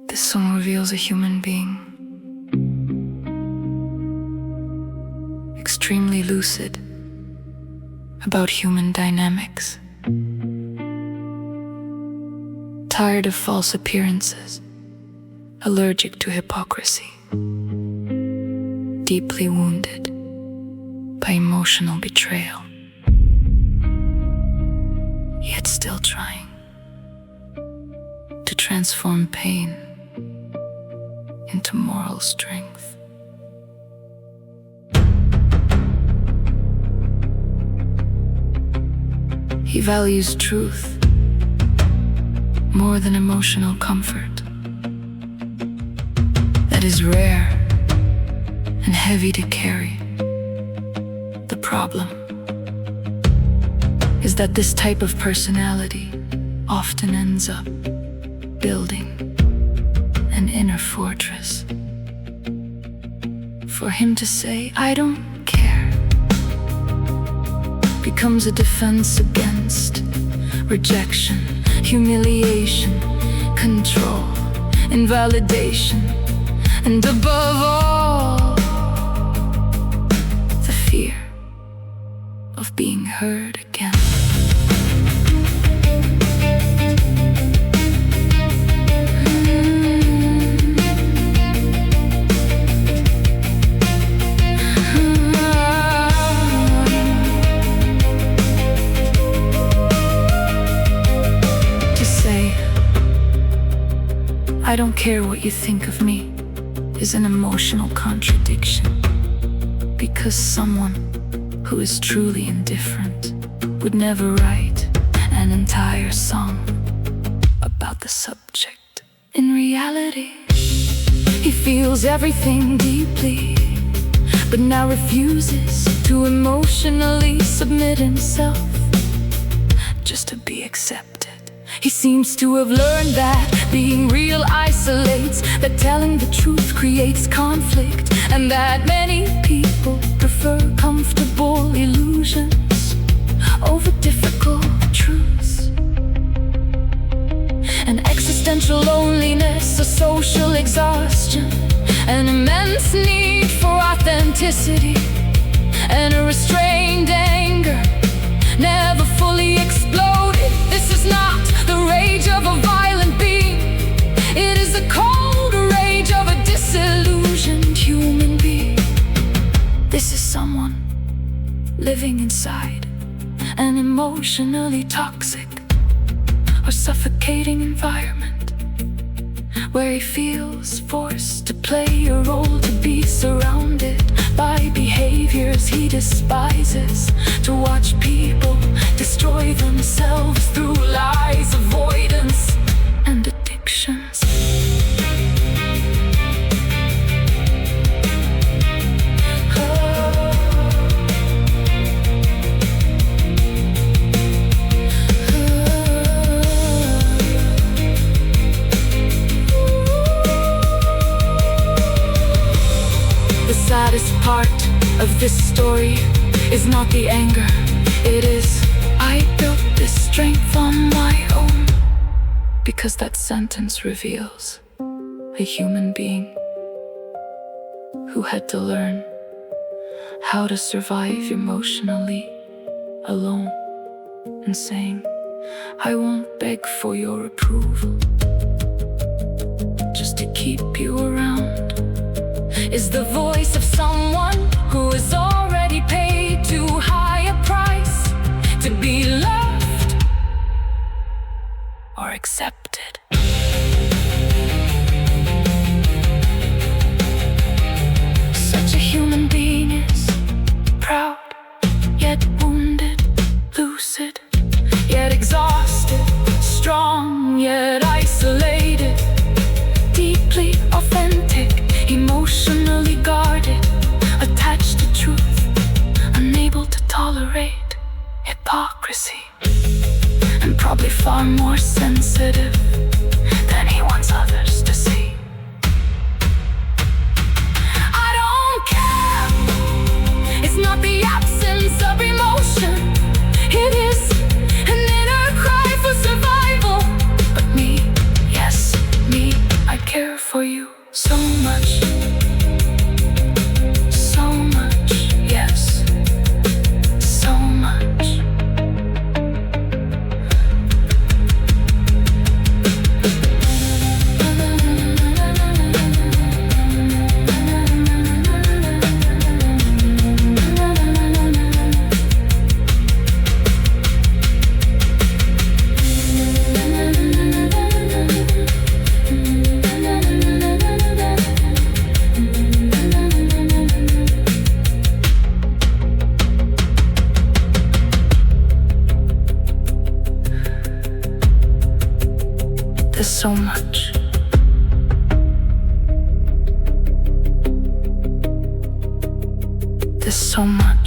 This song reveals a human being, extremely lucid about human dynamics, tired of false appearances, allergic to hypocrisy, deeply wounded by emotional betrayal, yet still trying to transform pain into moral strength. He values truth more than emotional comfort. That is rare and heavy to carry. The problem is that this type of personality often ends up building an inner fortress. For him to say, "I don't care," becomes a defense against rejection, humiliation, control, invalidation, and above all, the fear of being heard again. "I don't care what you think of me" is an emotional contradiction, because someone who is truly indifferent would never write an entire song about the subject. In reality, he feels everything deeply, but now refuses to emotionally submit himself just to be accepted. He seems to have learned that being real isolates, that telling the truth creates conflict, and that many people prefer comfortable illusions over difficult truths. An existential loneliness, a social exhaustion, an immense need for authenticity, and a restrained anger never fully exploded. This is not the rage of a violent being. It is the cold rage of a disillusioned human being. This is someone living inside an emotionally toxic or suffocating environment, where he feels forced to play a role, to be surrounded by behaviors he despises, to watch people destroy themselves through lies, avoidance, and addictions. The saddest part of this story is not the anger, it is, "I built this strength on my own," because that sentence reveals a human being who had to learn how to survive emotionally alone, and saying, "I won't beg for your approval just to keep you around," is the voice of someone who has already paid too high a price to be loved or accepted. Such a human being is proud, yet wounded, lucid, yet exhausted, strong, yet isolated, deeply authentic, emotionally guarded, attached to truth, unable to tolerate hypocrisy, and probably far more sensitive than he wants others to see. I don't care. It's not the absence of emotion, it is an inner cry for survival. But me, yes, me, I care There's so much. There's so much.